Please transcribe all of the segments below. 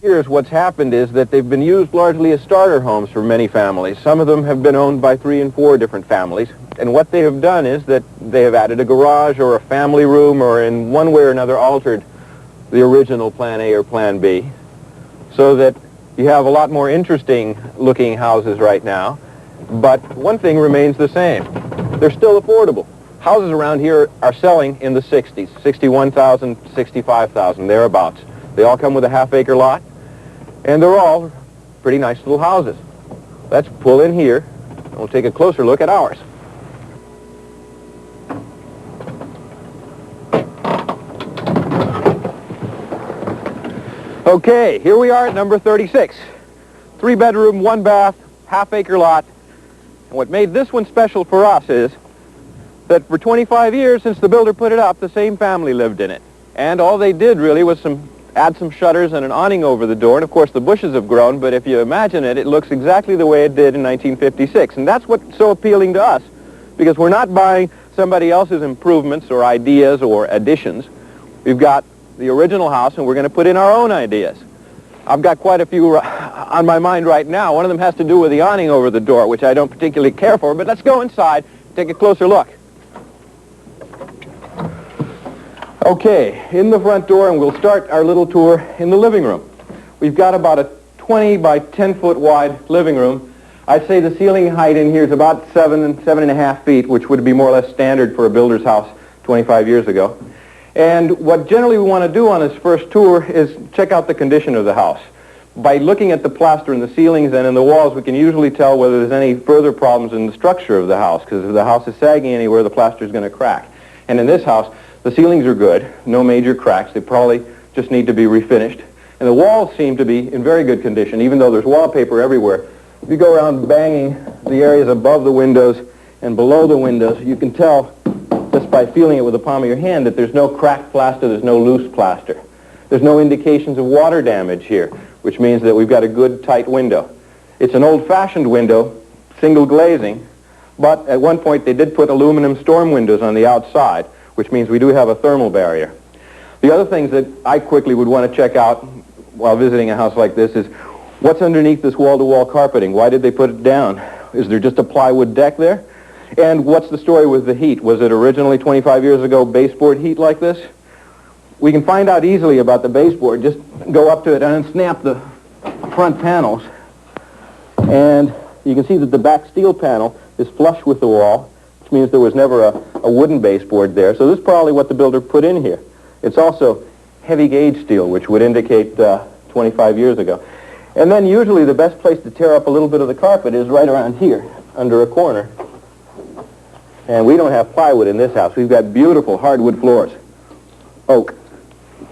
Here's what's happened is that they've been used largely as starter homes for many families. Some of them have been owned by 3 and 4 different families. And what they have done is that they have added a garage or a family room or in one way or another altered the original Plan A or Plan B so that you have a lot more interesting looking houses right now. But one thing remains the same. They're still affordable. Houses around here are selling in the 60s, 61,000, 65,000, thereabouts. They all come with a half-acre lot, and they're all pretty nice little houses. Let's pull in here, and we'll take a closer look at ours. Okay, here we are at number 36. 3-bedroom, 1-bath, half-acre lot. And what made this one special for us is that for 25 years since the builder put it up, the same family lived in it. And all they did really was add some shutters and an awning over the door. And of course the bushes have grown, but if you imagine it, it looks exactly the way it did in 1956. And that's what's so appealing to us, because we're not buying somebody else's improvements or ideas or additions. We've got the original house, and we're going to put in our own ideas. I've got quite a few on my mind right now. One of them has to do with the awning over the door, which I don't particularly care for, but let's go inside and take a closer look. Okay, in the front door, and we'll start our little tour in the living room. We've got about a 20 by 10 foot wide living room. I'd say the ceiling height in here is about 7.5 feet, which would be more or less standard for a builder's house 25 years ago. And what generally we want to do on this first tour is check out the condition of the house. By looking at the plaster in the ceilings and in the walls, we can usually tell whether there's any further problems in the structure of the house, because if the house is sagging anywhere, the plaster is going to crack. And in this house, the ceilings are good, no major cracks. They probably just need to be refinished. And the walls seem to be in very good condition, even though there's wallpaper everywhere. If you go around banging the areas above the windows and below the windows, you can tell just by feeling it with the palm of your hand that there's no cracked plaster, there's no loose plaster. There's no indications of water damage here, which means that we've got a good, tight window. It's an old-fashioned window, single glazing, but at one point they did put aluminum storm windows on the outside, which means we do have a thermal barrier. The other things that I quickly would want to check out while visiting a house like this is what's underneath this wall-to-wall carpeting? Why did they put it down? Is there just a plywood deck there? And what's the story with the heat? Was it originally 25 years ago baseboard heat like this? We can find out easily about the baseboard. Just go up to it and snap the front panels. And you can see that the back steel panel is flush with the wall, which means there was never a wooden baseboard there. So this is probably what the builder put in here. It's also heavy gauge steel, which would indicate 25 years ago. And then usually the best place to tear up a little bit of the carpet is right around here, under a corner. And we don't have plywood in this house. We've got beautiful hardwood floors, oak,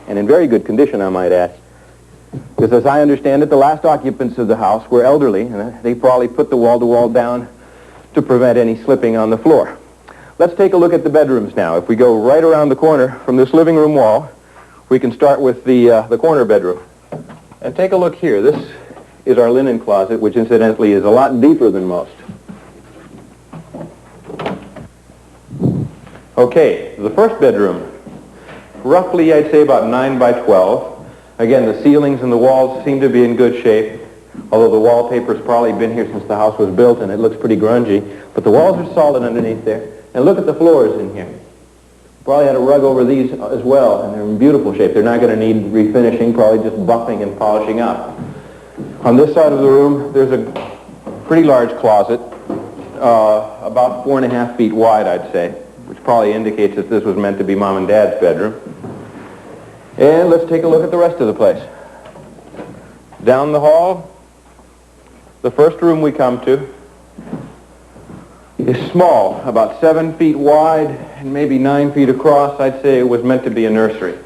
and in very good condition, I might add. Because as I understand it, the last occupants of the house were elderly, and they probably put the wall-to-wall down to prevent any slipping on the floor. Let's take a look at the bedrooms now. If we go right around the corner from this living room wall, we can start with the corner bedroom. And take a look here. This is our linen closet, which incidentally is a lot deeper than most. Okay, the first bedroom, roughly I'd say about 9 by 12. Again, the ceilings and the walls seem to be in good shape, although the wallpaper's probably been here since the house was built and it looks pretty grungy. But the walls are solid underneath there. And look at the floors in here. Probably had a rug over these as well, and they're in beautiful shape. They're not going to need refinishing, probably just buffing and polishing up. On this side of the room, there's a pretty large closet, about 4.5 feet wide, I'd say, which probably indicates that this was meant to be Mom and Dad's bedroom. And let's take a look at the rest of the place. Down the hall, the first room we come to is small, about 7 feet wide and maybe 9 feet across. I'd say it was meant to be a nursery.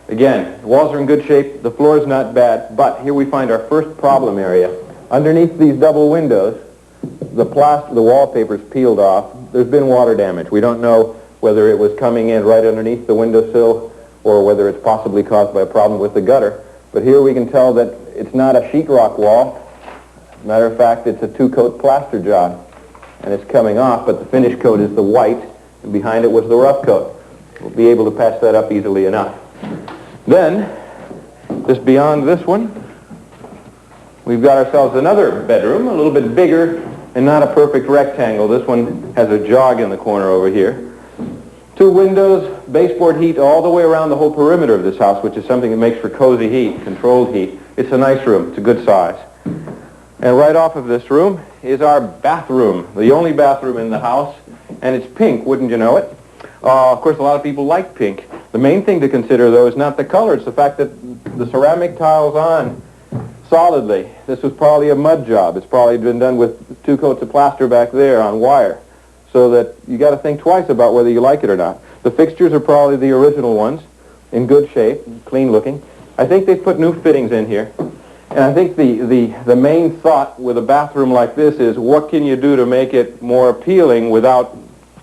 Again, the walls are in good shape, the floor is not bad, but here we find our first problem area. Underneath these double windows, the wallpaper's peeled off. There's been water damage. We don't know whether it was coming in right underneath the windowsill or whether it's possibly caused by a problem with the gutter. But here we can tell that it's not a sheetrock wall. Matter of fact, it's a 2-coat plaster job. And it's coming off, but the finish coat is the white, and behind it was the rough coat. We'll be able to patch that up easily enough. Then, just beyond this one, we've got ourselves another bedroom, a little bit bigger and not a perfect rectangle. This one has a jog in the corner over here. 2 windows, baseboard heat all the way around the whole perimeter of this house, which is something that makes for cozy heat, controlled heat. It's a nice room. It's a good size. And right off of this room is our bathroom, the only bathroom in the house, and it's pink, wouldn't you know it? Of course, a lot of people like pink. The main thing to consider, though, is not the color. It's the fact that the ceramic tile's on solidly. This was probably a mud job. It's probably been done with 2 coats of plaster back there on wire, so that you got to think twice about whether you like it or not. The fixtures are probably the original ones, in good shape, clean looking. I think they've put new fittings in here. And I think the main thought with a bathroom like this is, what can you do to make it more appealing without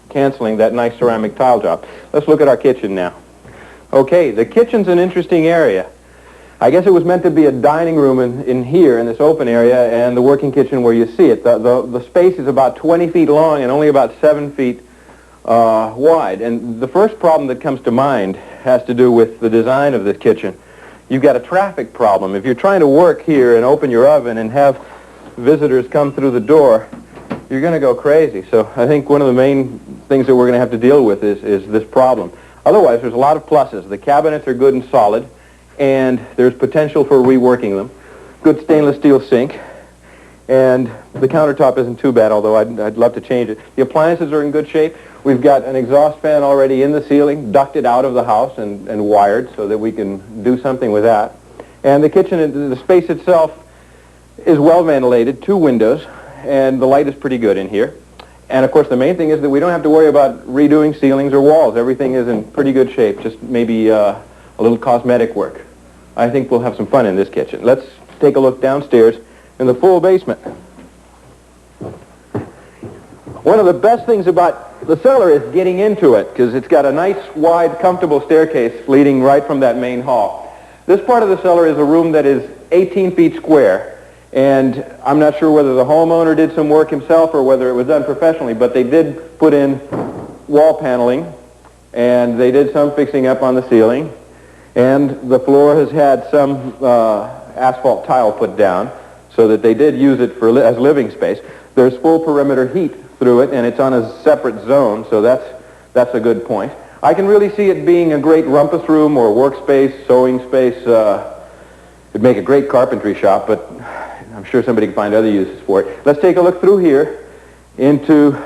canceling that nice ceramic tile job? Let's look at our kitchen now. Okay, the kitchen's an interesting area. I guess it was meant to be a dining room in here, in this open area, and the working kitchen where you see it. The space is about 20 feet long and only about 7 feet wide. And the first problem that comes to mind has to do with the design of this kitchen. You've got a traffic problem. If you're trying to work here and open your oven and have visitors come through the door, you're going to go crazy. So I think one of the main things that we're going to have to deal with is this problem. Otherwise, there's a lot of pluses. The cabinets are good and solid, and there's potential for reworking them. Good stainless steel sink, and the countertop isn't too bad, although I'd love to change it. The appliances are in good shape. We've got an exhaust fan already in the ceiling, ducted out of the house and wired so that we can do something with that. And the kitchen, the space itself is well ventilated, 2 windows, and the light is pretty good in here. And of course the main thing is that we don't have to worry about redoing ceilings or walls. Everything is in pretty good shape, just maybe a little cosmetic work. I think we'll have some fun in this kitchen. Let's take a look downstairs in the full basement. One of the best things about the cellar is getting into it, because it's got a nice, wide, comfortable staircase leading right from that main hall. This part of the cellar is a room that is 18 feet square, and I'm not sure whether the homeowner did some work himself or whether it was done professionally, but they did put in wall paneling, and they did some fixing up on the ceiling, and the floor has had some asphalt tile put down, so that they did use it as living space. There's full perimeter heat through it, and it's on a separate zone, so that's a good point. I can really see it being a great rumpus room or workspace, sewing space. It'd make a great carpentry shop, but I'm sure somebody can find other uses for it. Let's take a look through here into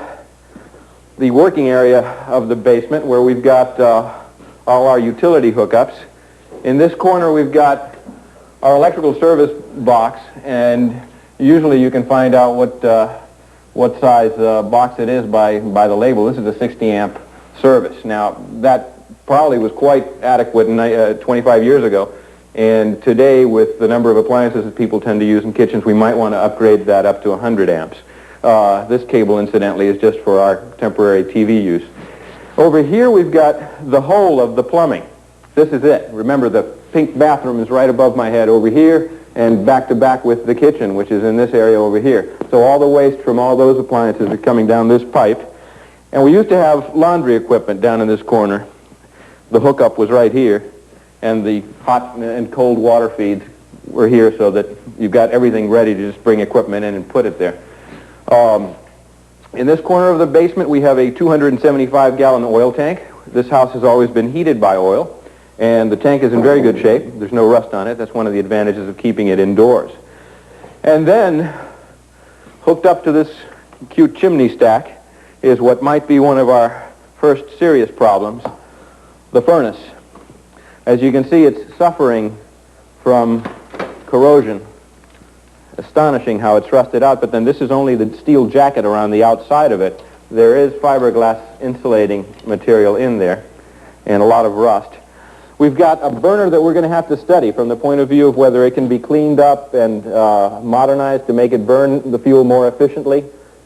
the working area of the basement, where we've got all our utility hookups. In this corner we've got our electrical service box, and usually you can find out what size box it is by the label. This is a 60 amp service. Now that probably was quite adequate 25 years ago, and today with the number of appliances that people tend to use in kitchens, we might want to upgrade that up to 100 amps. This cable, incidentally, is just for our temporary TV use. Over here we've got the whole of the plumbing. This is it. Remember, the pink bathroom is right above my head over here, and back to back with the kitchen, which is in this area over here. So all the waste from all those appliances are coming down this pipe. And we used to have laundry equipment down in this corner. The hookup was right here, and the hot and cold water feeds were here, so that you've got everything ready to just bring equipment in and put it there. In this corner of the basement, we have a 275-gallon oil tank. This house has always been heated by oil, and the tank is in very good shape. There's no rust on it. That's one of the advantages of keeping it indoors. And then, hooked up to this cute chimney stack, is what might be one of our first serious problems, the furnace. As you can see, it's suffering from corrosion. Astonishing how it's rusted out, but then this is only the steel jacket around the outside of it. There is fiberglass insulating material in there, and a lot of rust. We've got a burner that we're going to have to study from the point of view of whether it can be cleaned up and modernized to make it burn the fuel more efficiently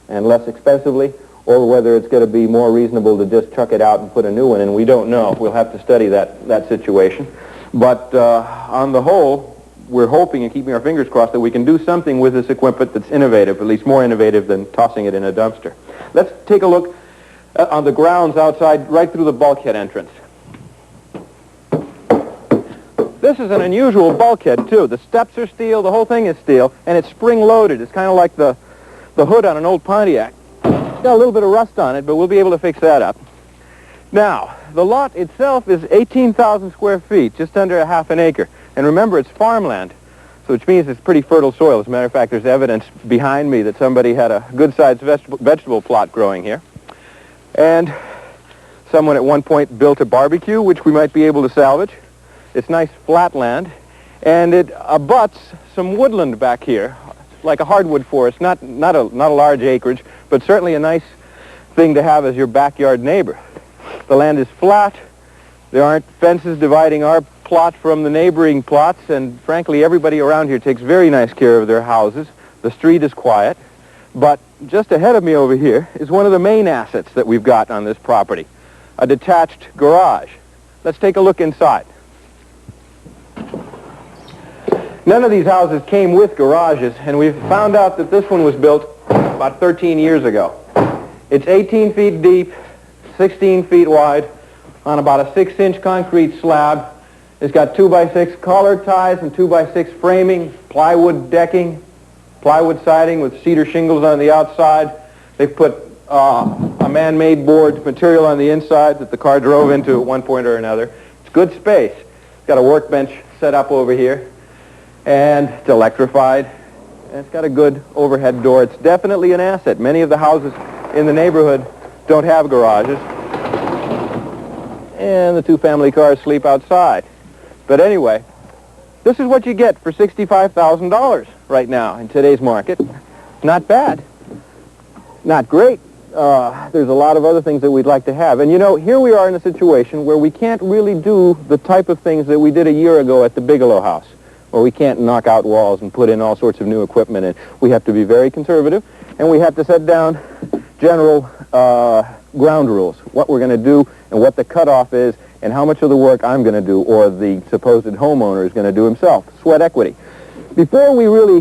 and less expensively, or whether it's going to be more reasonable to just chuck it out and put a new one in. We don't know. We'll have to study that situation. But on the whole, we're hoping and keeping our fingers crossed that we can do something with this equipment that's innovative, at least more innovative than tossing it in a dumpster. Let's take a look on the grounds outside, right through the bulkhead entrance. This is an unusual bulkhead, too. The steps are steel, the whole thing is steel, and it's spring-loaded. It's kind of like the hood on an old Pontiac. It's got a little bit of rust on it, but we'll be able to fix that up. Now, the lot itself is 18,000 square feet, just under a half an acre. And remember, it's farmland, so which means it's pretty fertile soil. As a matter of fact, there's evidence behind me that somebody had a good-sized vegetable plot growing here. And someone at one point built a barbecue, which we might be able to salvage. It's nice flat land, and it abuts some woodland back here, like a hardwood forest, not a large acreage, but certainly a nice thing to have as your backyard neighbor. The land is flat. There aren't fences dividing our plot from the neighboring plots, and frankly, everybody around here takes very nice care of their houses. The street is quiet, but just ahead of me over here is one of the main assets that we've got on this property, a detached garage. Let's take a look inside. None of these houses came with garages, and we've found out that this one was built about 13 years ago. It's 18 feet deep, 16 feet wide, on about a 6-inch concrete slab. It's got 2x6 collar ties and 2x6 framing, plywood decking, plywood siding with cedar shingles on the outside. They've put a man-made board material on the inside that the car drove into at one point or another. It's good space. It's got a workbench set up over here, and it's electrified, and it's got a good overhead door. It's definitely an asset. Many of the houses in the neighborhood don't have garages, and the two family cars sleep outside. But anyway, this is what you get for $65,000 right now in today's market. Not bad. Not great. There's a lot of other things that we'd like to have. And you know, here we are in a situation where we can't really do the type of things that we did a year ago at the Bigelow house, where we can't knock out walls and put in all sorts of new equipment. And we have to be very conservative, and we have to set down general ground rules, what we're going to do and what the cutoff is and how much of the work I'm going to do or the supposed homeowner is going to do himself. Sweat equity. Before we really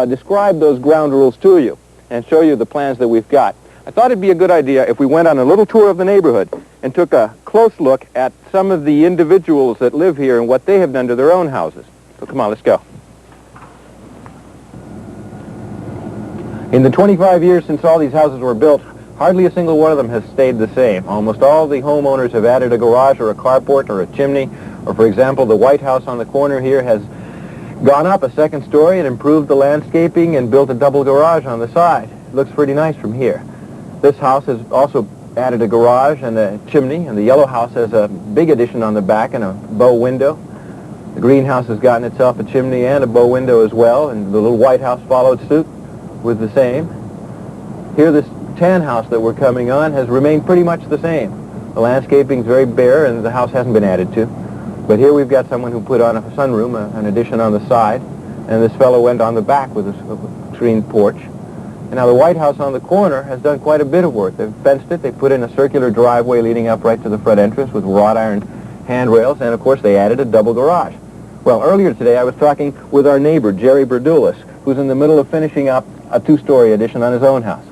describe those ground rules to you and show you the plans that we've got, I thought it'd be a good idea if we went on a little tour of the neighborhood and took a close look at some of the individuals that live here and what they have done to their own houses. So come on, let's go. In the 25 years since all these houses were built, hardly a single one of them has stayed the same. Almost all the homeowners have added a garage or a carport or a chimney, or for example, the White House on the corner here has gone up a second story and improved the landscaping and built a double garage on the side. It looks pretty nice from here. This house has also added a garage and a chimney, and the yellow house has a big addition on the back and a bow window. The greenhouse has gotten itself a chimney and a bow window as well, and the little White House followed suit with the same. Here, this tan house that we're coming on has remained pretty much the same. The landscaping's very bare, and the house hasn't been added to. But here we've got someone who put on a sunroom, an addition on the side, and this fellow went on the back with a screened porch. And now the White House on the corner has done quite a bit of work. They've fenced it, they put in a circular driveway leading up right to the front entrance with wrought iron handrails, and of course they added a double garage. Well, earlier today I was talking with our neighbor, Jerry Berdulis, who's in the middle of finishing up a two-story addition on his own house.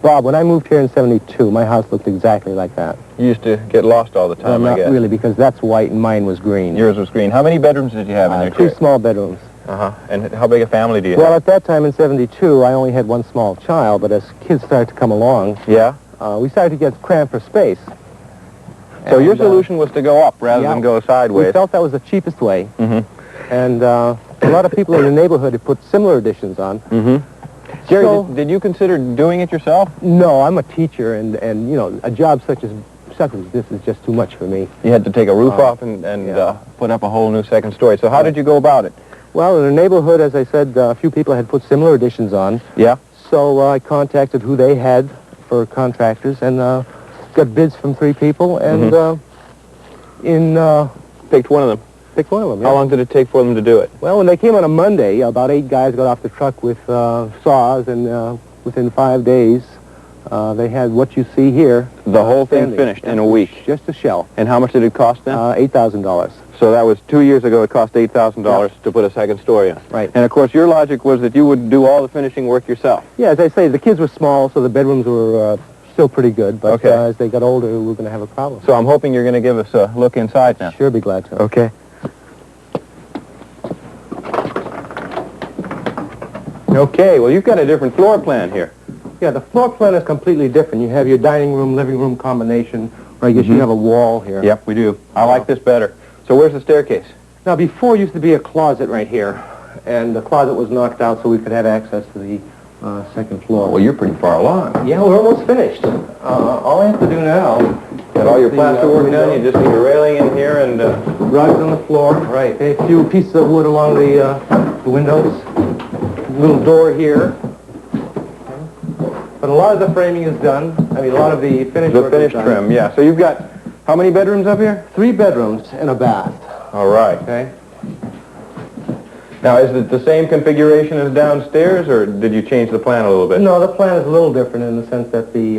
Bob, when I moved here in '72, my house looked exactly like that. You used to get lost all the time, well, I guess. Not really, because that's white and mine was green. Yours was green. How many bedrooms did you have in there, Two small bedrooms. Uh-huh. And how big a family do you Well, have? at that time in '72, I only had one small child, but as kids started to come along, Yeah? we started to get cramped for space. So your solution was to go up rather than go sideways. We felt that was the cheapest way. Mm-hmm. And a lot of people in the neighborhood have put similar additions on. Mm-hmm. Jerry, So- did you consider doing it yourself? No, I'm a teacher, and you know, a job such as this is just too much for me. You had to take a roof off and put up a whole new second story. So how did you go about it? Well, in the neighborhood, as I said, a few people had put similar additions on. Yeah? So I contacted who they had for contractors and got bids from 3 people and Picked one of them. picked one of them. Yeah. How long did it take for them to do it? Well, when they came on a Monday, about 8 guys got off the truck with saws, and within 5 days, they had what you see here. The whole thing standing. finished in a week. Just a shell. And how much did it cost them? $8,000. So that was 2 years ago. It cost $8,000 to put a second story on. Right. And of course, your logic was that you would do all the finishing work yourself. Yeah, as I say, the kids were small, so the bedrooms were still pretty good, but Okay. as they got older, we're going to have a problem. So I'm hoping you're going to give us a look inside now. Sure, be glad to. Okay. Okay, well, you've got a different floor plan here. Yeah, the floor plan is completely different. You have your dining room, living room combination, or I guess you have a wall here. Yep, we do. I like this better. So where's the staircase? Now, before used to be a closet right here, and the closet was knocked out so we could have access to the second floor. Well, you're pretty far along. Yeah, we're almost finished. All I have to do now... Got all your the, plaster work done, window. you just need a railing in here and... Rugs on the floor. Right. Okay, a few pieces of wood along the windows. Little door here. But a lot of the framing is done. I mean, a lot of the finished work is finished done. trim, yeah. So you've got how many bedrooms up here? 3 bedrooms and a bath. All right. Okay. Now, is it the same configuration as downstairs, or did you change the plan a little bit? No, the plan is a little different in the sense that the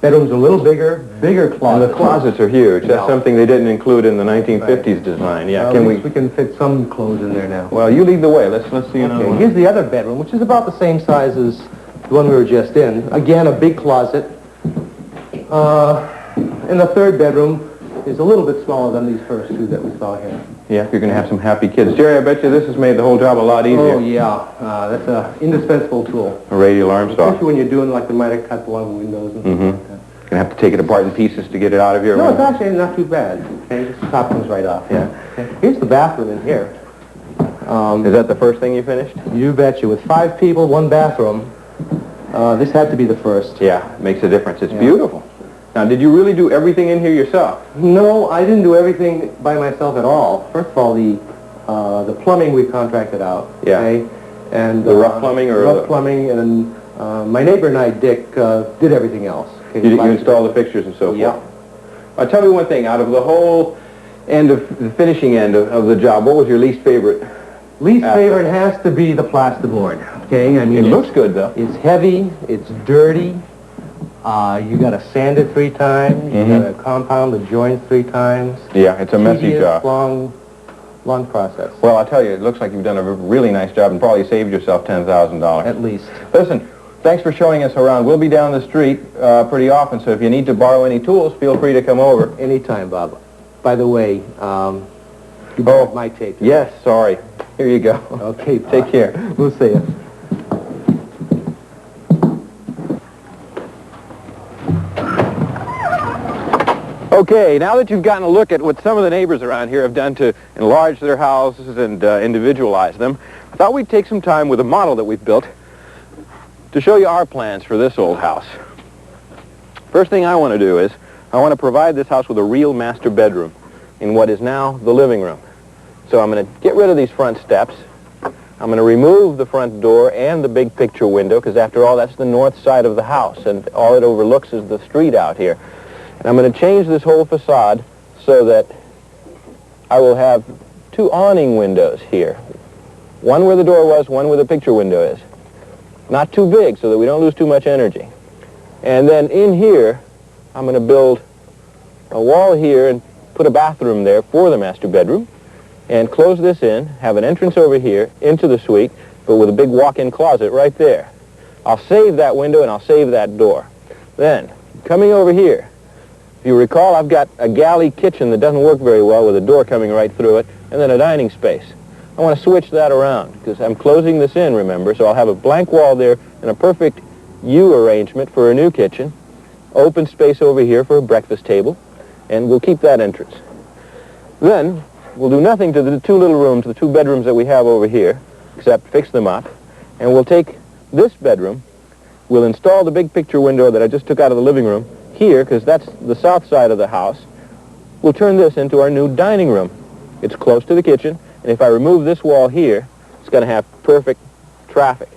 bedrooms are a little bigger And closets. the closets are huge. That's No. something they didn't include in the 1950s design. Yeah, At can least we... we can fit some clothes in there now. Well, you lead the way. Let's see another Okay, one. here's the other bedroom, which is about the same size as the one we were just in. Again, a big closet. And the third bedroom is a little bit smaller than these first 2 that we saw here. Yeah, if you're going to have some happy kids. Jerry, I bet you this has made the whole job a lot easier. Oh, yeah. That's an indispensable tool. A radial arm saw. Especially when you're doing like the miter cut along the windows and stuff like that. You're going to have to take it apart in pieces to get it out of your No, room. it's actually not too bad. Okay, just top comes right off. Yeah. Okay. Here's the bathroom in here. Is that the first thing you finished? You betcha. With 5 people, 1 bathroom. This had to be the first. Yeah, it makes a difference. It's Yeah. beautiful. Now, did you really do everything in here yourself? No, I didn't do everything by myself at all. First of all, the plumbing we contracted out. Yeah. Okay? And The rough plumbing or rough the- plumbing, and my neighbor and I, Dick, did everything else. Okay? You installed the fixtures and so forth? Yeah. Tell me one thing. Out of the whole end of the finishing end of the job, what was your least favorite? Least After. favorite has to be the plasterboard. Okay, I mean It looks good, though. It's heavy. It's dirty. You got to sand it 3 times. You got to compound the joints 3 times. Yeah, it's a messy Tedious, job. long process. Well, I'll tell you, it looks like you've done a really nice job and probably saved yourself $10,000. At least. Listen, thanks for showing us around. We'll be down the street pretty often, so if you need to borrow any tools, feel free to come over. Anytime, Bob. By the way, you borrowed my tape. Yes, sorry. Here you go. Okay, Bob. Take care. We'll see you. Okay, now that you've gotten a look at what some of the neighbors around here have done to enlarge their houses and individualize them, I thought we'd take some time with a model that we've built to show you our plans for this old house. First thing I want to do is I want to provide this house with a real master bedroom in what is now the living room. So I'm going to get rid of these front steps. I'm going to remove the front door and the big picture window because after all that's the north side of the house and all it overlooks is the street out here. And I'm going to change this whole facade so that I will have 2 awning windows here. One where the door was, one where the picture window is. Not too big so that we don't lose too much energy. And then in here, I'm going to build a wall here and put a bathroom there for the master bedroom and close this in, have an entrance over here into the suite, but with a big walk-in closet right there. I'll save that window and I'll save that door. Then, coming over here, if you recall, I've got a galley kitchen that doesn't work very well with a door coming right through it, and then a dining space. I want to switch that around because I'm closing this in, remember, so I'll have a blank wall there and a perfect U arrangement for a new kitchen, open space over here for a breakfast table, and we'll keep that entrance. Then, we'll do nothing to the 2 little rooms, the 2 bedrooms that we have over here, except fix them up, and we'll take this bedroom, we'll install the big picture window that I just took out of the living room here, because that's the south side of the house. We'll turn this into our new dining room. It's close to the kitchen, and if I remove this wall here, it's going to have perfect traffic.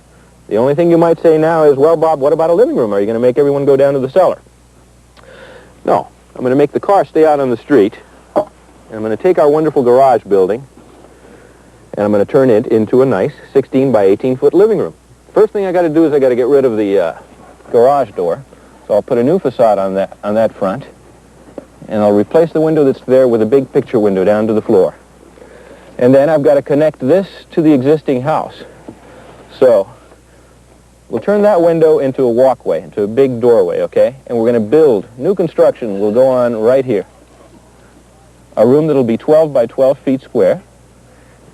The only thing you might say now is, well, Bob, what about a living room? Are you going to make everyone go down to the cellar? No. I'm going to make the car stay out on the street, and I'm going to take our wonderful garage building, and I'm going to turn it into a nice 16 by 18-foot living room. First thing I got to do is I got to get rid of the garage door. So I'll put a new facade on that front, and I'll replace the window that's there with a big picture window down to the floor. And then I've got to connect this to the existing house. So We'll turn that window into a walkway, into a big doorway, okay? And we're going to build, new construction will go on right here. A room that'll be 12 by 12 feet square,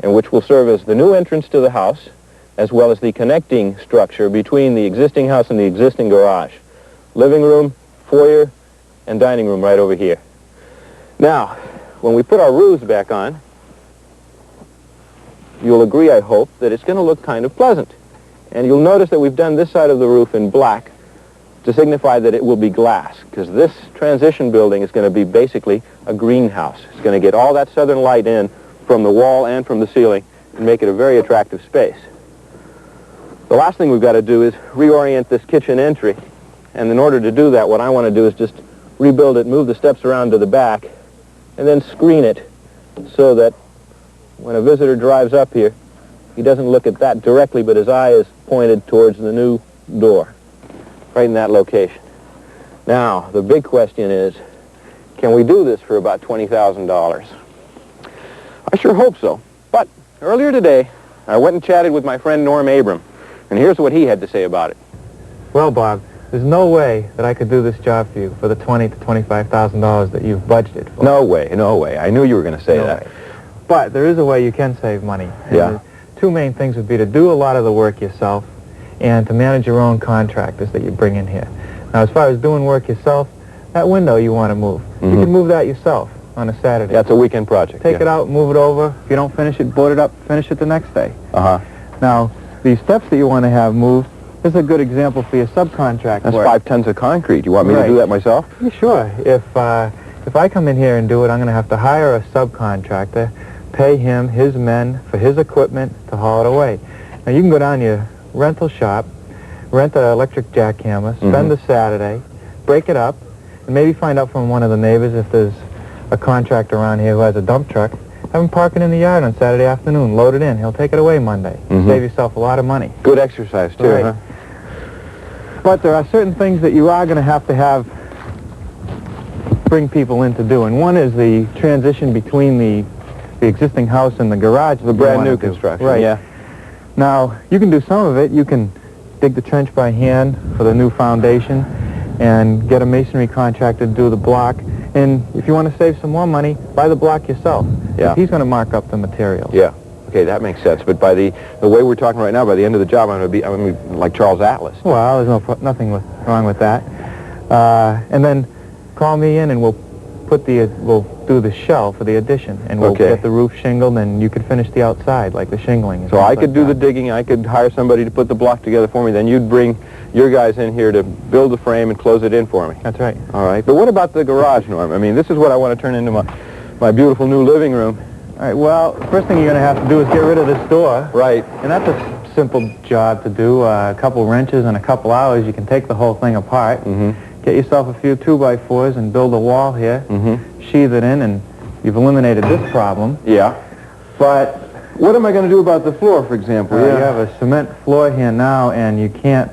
and which will serve as the new entrance to the house, as well as the connecting structure between the existing house and the existing garage. Living room, foyer, and dining room right over here. Now, when we put our roofs back on, you'll agree, I hope, that it's going to look kind of pleasant. And you'll notice that we've done this side of the roof in black to signify that it will be glass, because this transition building is going to be basically a greenhouse. It's going to get all that southern light in from the wall and from the ceiling and make it a very attractive space. The last thing we've got to do is reorient this kitchen entry. And in order to do that, what I want to do is just rebuild it, move the steps around to the back, and then screen it so that when a visitor drives up here, he doesn't look at that directly, but his eye is pointed towards the new door, right in that location. Now, the big question is, can we do this for about $20,000? I sure hope so. But earlier today, I went and chatted with my friend Norm Abram, and here's what he had to say about it. Well, Bob, there's no way that I could do this job for you for the $20,000 to $25,000 that you've budgeted for. No way, no way. I knew you were going to say that. Way. But there is a way you can save money. And Yeah. the two main things would be to do a lot of the work yourself and to manage your own contractors that you bring in here. Now, as far as doing work yourself, that window you want to move. You can move that yourself on a Saturday. That's a weekend project. Take it out, move it over. If you don't finish it, board it up, finish it the next day. Uh-huh. Now, these steps that you want to have moved, this is a good example for your subcontract That's work. 5 tons of concrete. You want me to Right. do that myself? Yeah, sure. If I come in here and do it, I'm going to have to hire a subcontractor, pay him, his men, for his equipment to haul it away. Now, you can go down to your rental shop, rent an electric jackhammer, spend a Saturday, break it up, and maybe find out from one of the neighbors if there's a contractor around here who has a dump truck. Have him park it in the yard on Saturday afternoon, load it in. He'll take it away Monday. Save yourself a lot of money. Good exercise, too, Right. huh? But there are certain things that you are going to have bring people in to do. And one is the transition between the existing house and the garage. The brand new construction, Right. yeah. Now, you can do some of it. You can dig the trench by hand for the new foundation and get a masonry contractor to do the block. And if you want to save some more money, buy the block yourself. Yeah. He's going to mark up the material. Yeah. Okay, that makes sense. But by the way we're talking right now, by the end of the job, I'm going to be like Charles Atlas. Well, there's nothing wrong with that. And then call me in and we'll do the shell for the addition, and we'll Okay. get the roof shingled, and you could finish the outside, like the shingling. and So things I could like do the that. digging, I could hire somebody to put the block together for me, then you'd bring your guys in here to build the frame and close it in for me. That's right. All right. But what about the garage, Norm? I mean, this is what I want to turn into my beautiful new living room. All right, well, the first thing you're going to have to do is get rid of this door. Right. And that's a simple job to do. A couple wrenches and a couple hours, you can take the whole thing apart. Get yourself a few 2x4s and build a wall here. Sheathe it in, and you've eliminated this problem. Yeah. But What am I going to do about the floor, for example? you have a cement floor here now, and you can't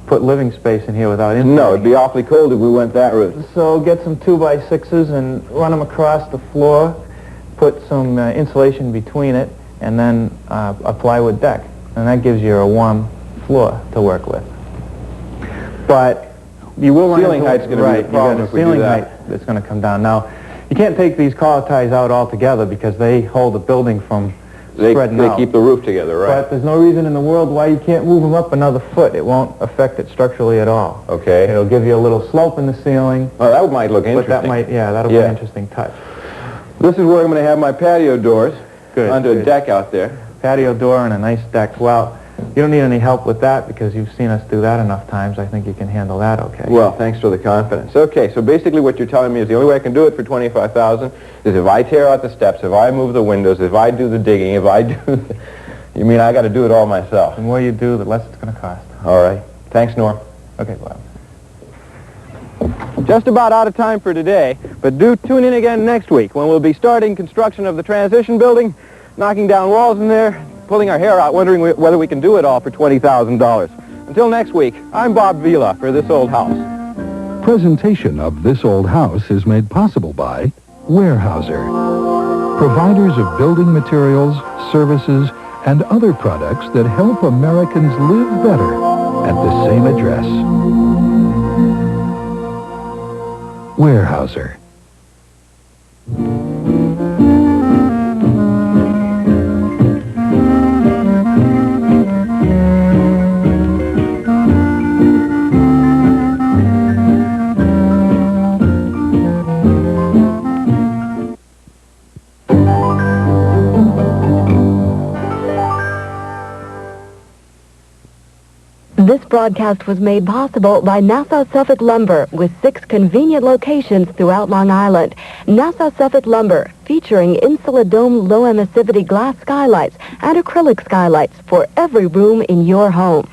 put living space in here without insulating. No, it'd be awfully cold if we went that route. So get some 2x6s and run them across the floor, put some insulation between it, and then a plywood deck. And that gives you a warm floor to work with. But you will run Ceiling into- height's gonna be a right, problem you if got we a do ceiling that. height that's going to come down. Now, you can't take these collar ties out altogether because they hold the building from spreading They out. keep the roof together, right? But there's no reason in the world why you can't move them up another foot. It won't affect it structurally at all. Okay. It'll give you a little slope in the ceiling, Oh, that might look but interesting. that'll be Yeah. an interesting touch. This is where I'm going to have my patio doors. Good, Onto a good. deck out there. Patio door and a nice deck. Well, you don't need any help with that because you've seen us do that enough times. I think you can handle that okay. Well, thanks for the confidence. Okay, so basically what you're telling me is the only way I can do it for $25,000 is if I tear out the steps, if I move the windows, if I do the digging, if I do... You mean I got to do it all myself? The more you do, the less it's going to cost. All right. Thanks, Norm. Okay, Bob. Just about out of time for today, but do tune in again next week when we'll be starting construction of the transition building, knocking down walls in there, pulling our hair out, wondering whether we can do it all for $20,000. Until next week, I'm Bob Vila for This Old House. Presentation of This Old House is made possible by Weyerhaeuser, providers of building materials, services, and other products that help Americans live better. at the same address. Weyerhaeuser. This broadcast was made possible by Nassau-Suffolk Lumber with 6 convenient locations throughout Long Island. Nassau-Suffolk Lumber, featuring Insuladome low emissivity glass skylights and acrylic skylights for every room in your home.